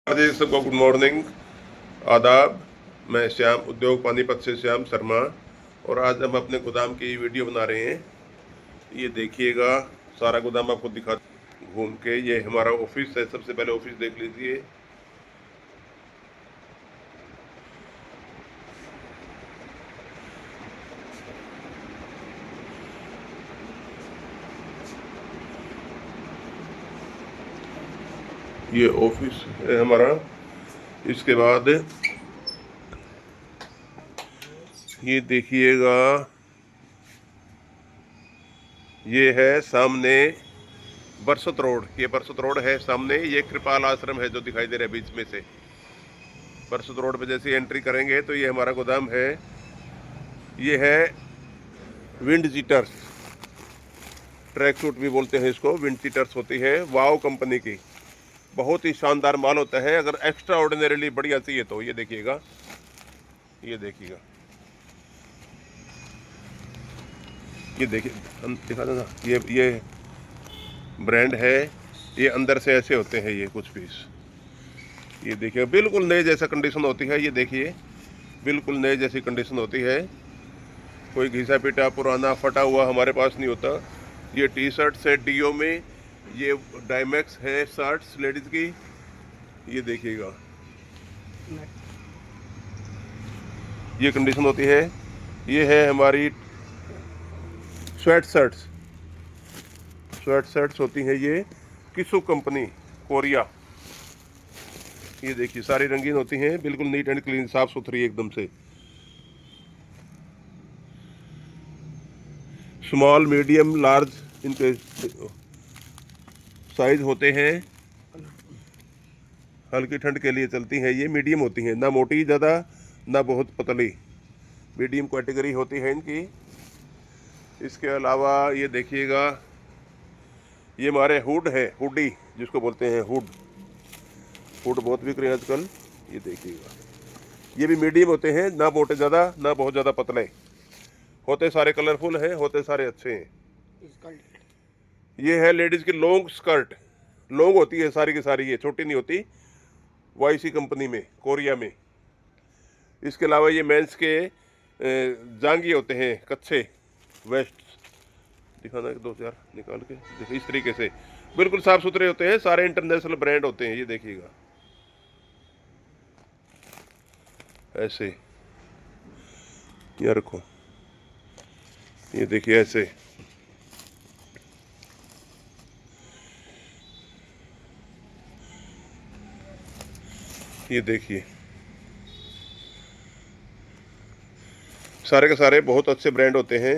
जी सबको good morning, आदाब। मैं श्याम उद्योग पानीपत से श्याम शर्मा। और आज हम अपने गोदाम की वीडियो बना रहे हैं। ये देखिएगा, सारा गोदाम आपको दिखा घूम के। ये हमारा ऑफिस है, सबसे पहले ऑफिस देख लीजिए। ये ऑफिस है हमारा। इसके बाद ये देखिएगा, ये है सामने बरसत रोड। ये बरसत रोड है सामने। ये कृपाल आश्रम है जो दिखाई दे रहा है बीच में से। बरसत रोड पे जैसे एंट्री करेंगे तो ये हमारा गोदाम है। ये है विंड चीटर्स, ट्रैक सूट भी बोलते हैं इसको। विंड चीटर्स होती है वाव कंपनी की। बहुत ही शानदार माल होता है। अगर एक्स्ट्रा ऑर्डिनरीली बढ़िया चाहिए तो ये देखिएगा, ये देखिएगा, ये देखिए, दिखा देना। ये ब्रांड है। ये अंदर से ऐसे होते हैं ये कुछ पीस। ये देखिए, बिल्कुल नए जैसा कंडीशन होती है। ये देखिए, बिल्कुल नए जैसी कंडीशन होती है। कोई घिसा पिटा पुराना फटा हुआ हमारे पास नहीं होता। ये टी शर्ट है डीओ में। ये डायमैक्स है शर्ट्स लेडीज की। ये देखिएगा, ये कंडीशन होती है। ये है हमारी स्वेट शर्ट्स। स्वेट शर्ट्स होती हैं ये किसु कंपनी, कोरिया। ये देखिए, सारी रंगीन होती हैं, बिल्कुल नीट एंड क्लीन, साफ सुथरी एकदम से। स्मॉल मीडियम लार्ज इनके साइज होते हैं। हल्की ठंड के लिए चलती हैं ये। मीडियम होती हैं, ना मोटी ज़्यादा ना बहुत पतली। मीडियम कैटेगरी होती है इनकी। इसके अलावा ये देखिएगा, ये हमारे हुड है, हुडी जिसको बोलते हैं। हुड हुड बहुत बिक रहे हैं आजकल। ये देखिएगा, ये भी मीडियम होते हैं, ना मोटे ज़्यादा ना बहुत ज़्यादा पतले। होते सारे कलरफुल हैं, होते सारे अच्छे हैं। ये है लेडीज़ की लॉन्ग स्कर्ट। लॉन्ग होती है सारी की सारी, ये छोटी नहीं होती। वाईसी कंपनी में, कोरिया में। इसके अलावा ये मेंस के जांगी होते हैं, कच्छे वेस्ट। दिखाना दो चार निकाल के देखिए, इस तरीके से बिल्कुल साफ सुथरे होते हैं। सारे इंटरनेशनल ब्रांड होते हैं। ये देखिएगा, ऐसे। ये रखो, ये देखिए ऐसे। ये देखिए, सारे के सारे बहुत अच्छे ब्रांड होते हैं।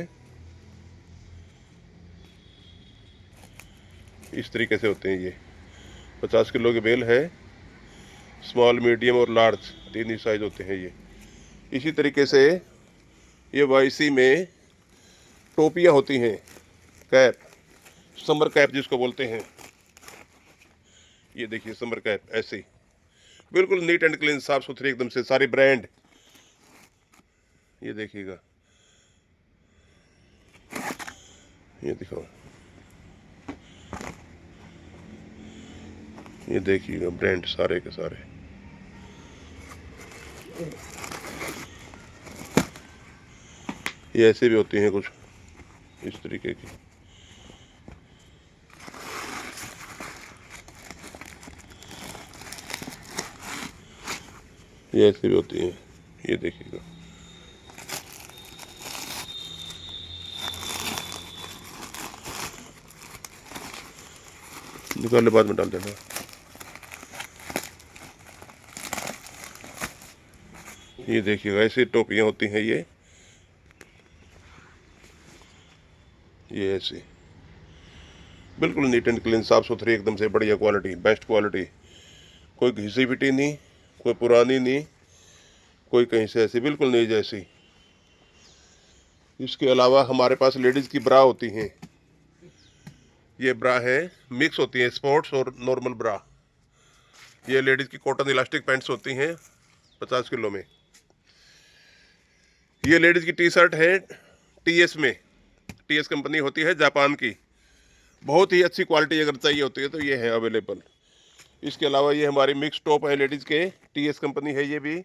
इस तरीके से होते हैं ये। 50 किलो की बेल है। स्मॉल मीडियम और लार्ज तीन ही साइज होते हैं ये। इसी तरीके से ये वाईसी में टोपियाँ होती हैं, कैप, समर कैप जिसको बोलते हैं। ये देखिए, समर कैप ऐसे बिल्कुल नीट एंड क्लीन, साफ सुथरी एकदम से, सारी ब्रांड। ये देखिएगा, ये दिखाओ, ये देखिएगा ब्रांड सारे के सारे। ये ऐसे भी होती हैं कुछ इस तरीके की। ये ऐसे भी होती हैं। ये देखिएगा, निकालने बाद में डाल देना। ये देखिएगा, ऐसी टोपियाँ होती हैं ये ऐसी बिल्कुल नीट एंड क्लीन, साफ सुथरी एकदम से, बढ़िया क्वालिटी, बेस्ट क्वालिटी। कोई घिसी पिटी नहीं, कोई पुरानी नहीं, कोई कहीं से ऐसी, बिल्कुल नहीं जैसी। इसके अलावा हमारे पास लेडीज़ की ब्रा होती हैं। ये ब्रा है, मिक्स होती है, स्पोर्ट्स और नॉर्मल ब्रा। ये लेडीज़ की कॉटन इलास्टिक पैंट्स होती हैं 50 किलो में। ये लेडीज़ की टी शर्ट है टीएस में। टीएस कंपनी होती है जापान की। बहुत ही अच्छी क्वालिटी अगर चाहिए होती है तो ये है अवेलेबल। इसके अलावा ये हमारी मिक्स टॉप है लेडीज़ के, TS कंपनी है ये भी।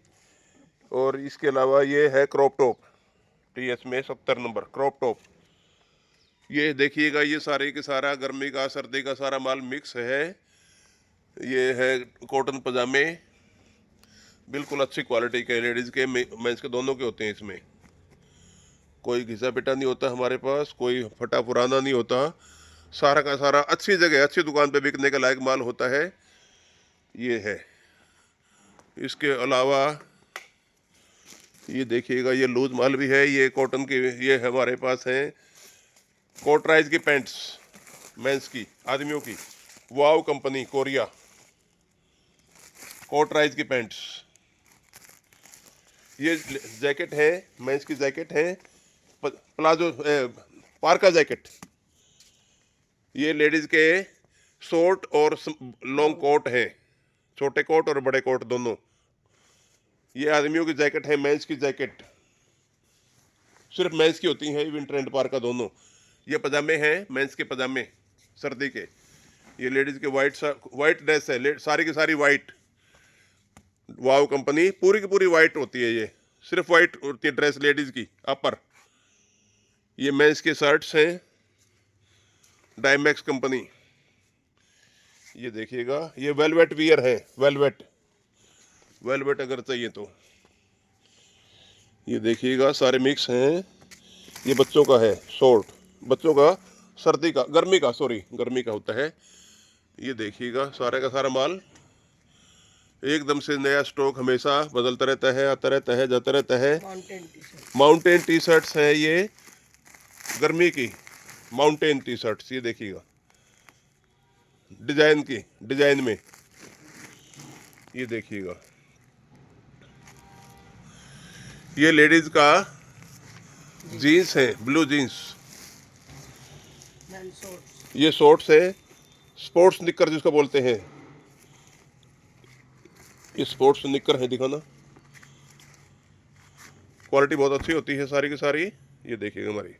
और इसके अलावा ये है क्रॉप टॉप, TS में 70 नंबर क्रॉप टॉप। ये देखिएगा, ये सारे के सारा गर्मी का सर्दी का सारा माल मिक्स है। ये है कॉटन पजामे, बिल्कुल अच्छी क्वालिटी के, लेडीज़ के मेंस के दोनों के होते हैं। इसमें कोई घिसा पिटा नहीं होता हमारे पास, कोई फटा पुराना नहीं होता, सारा का सारा अच्छी जगह अच्छी दुकान पे बिकने के लायक माल होता है। ये है। इसके अलावा ये देखिएगा, ये लूज माल भी है, ये कॉटन की, ये हमारे पास है कोटराइज की पैंट्स मेंस की, आदमियों की, वाव कंपनी कोरिया, कोटराइज की पैंट्स। ये जैकेट है, मेंस की जैकेट है, प्लाजो पार्का जैकेट। ये लेडीज़ के शॉर्ट और लॉन्ग कोट हैं, छोटे कोट और बड़े कोट दोनों। ये आदमियों की जैकेट है, मेंस की जैकेट सिर्फ मेंस की होती है, विंटर एंड पार्का दोनों। ये पजामे हैं, मेंस के पजामे सर्दी के। ये लेडीज़ के वाइट ड्रेस है, सारी की सारी वाइट, वाव कंपनी, पूरी की पूरी वाइट होती है। ये सिर्फ वाइट होती है ड्रेस लेडीज़ की अपर। ये मेंस के शर्ट्स हैं, डायमैक्स कंपनी। ये देखिएगा, ये वेलवेट वियर है, वेलवेट अगर चाहिए तो। ये देखिएगा, सारे मिक्स हैं। ये बच्चों का है शॉर्ट, बच्चों का सर्दी का, गर्मी का होता है। ये देखिएगा, सारे का सारा माल एकदम से नया स्टॉक हमेशा बदलता रहता है, आता रहता है, जाता रहता है। माउंटेन टी शर्ट्स है, ये गर्मी की माउंटेन टी शर्ट्स। ये देखिएगा, डिजाइन में। ये देखिएगा, ये लेडीज का जीन्स है, ब्लू जीन्स। ये शॉर्ट्स है, स्पोर्ट्स निक्कर जिसको बोलते हैं, ये स्पोर्ट्स निक्कर है। दिखाना, क्वालिटी बहुत अच्छी होती है सारी की सारी। ये देखिएगा हमारी,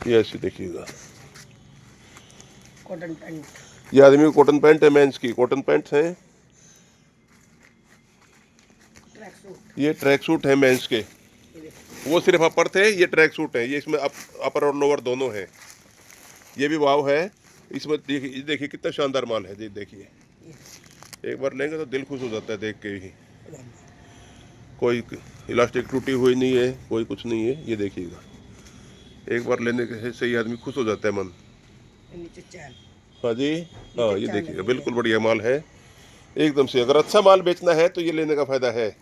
ये ऐसी देखिएगा कॉटन पैंट। ये आदमी की कॉटन पैंट है, मेंस की कॉटन पैंट है। ये ट्रैक सूट है मेंस के, वो सिर्फ अपर थे, ये ट्रैक सूट है। ये इसमें अपर और लोअर दोनों है। ये भी वाव है। इसमें देखिए कितना शानदार माल है जी। देखिए, एक बार लेंगे तो दिल खुश हो जाता है देख के ही। कोई इलास्टिक टूटी हुई नहीं है, कोई कुछ नहीं है। ये देखिएगा, एक बार लेने से ही आदमी खुश हो जाता है मन। हाँ जी, हाँ, ये देखिएगा, बिल्कुल बढ़िया माल है एकदम से। अगर अच्छा माल बेचना है तो ये लेने का फायदा है।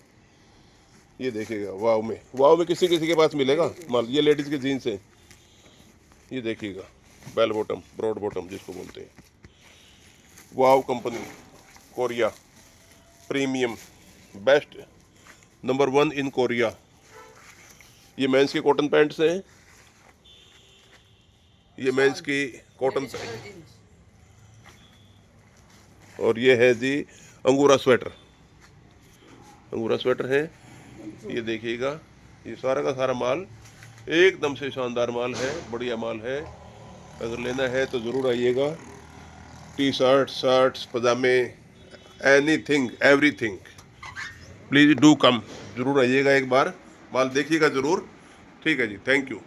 ये देखिएगा, वाव में किसी किसी के पास मिलेगा माल। ये लेडीज के जीन्स है। ये देखिएगा, बेल बॉटम, ब्रॉड बॉटम जिसको बोलते हैं, wow company Korea, premium, best, number 1 in Korea. ये मेंस की कॉटन पैंट्स हैं। ये मेंस की कॉटन पैंट, और ये है जी अंगूरा स्वेटर है। ये देखिएगा, ये सारा का सारा माल एकदम से शानदार माल है, बढ़िया माल है। अगर लेना है तो ज़रूर आइएगा। टी शर्ट्स, पजामे, anything everything, please do come. ज़रूर आइएगा, एक बार माल देखिएगा ज़रूर। ठीक है जी, थैंक यू।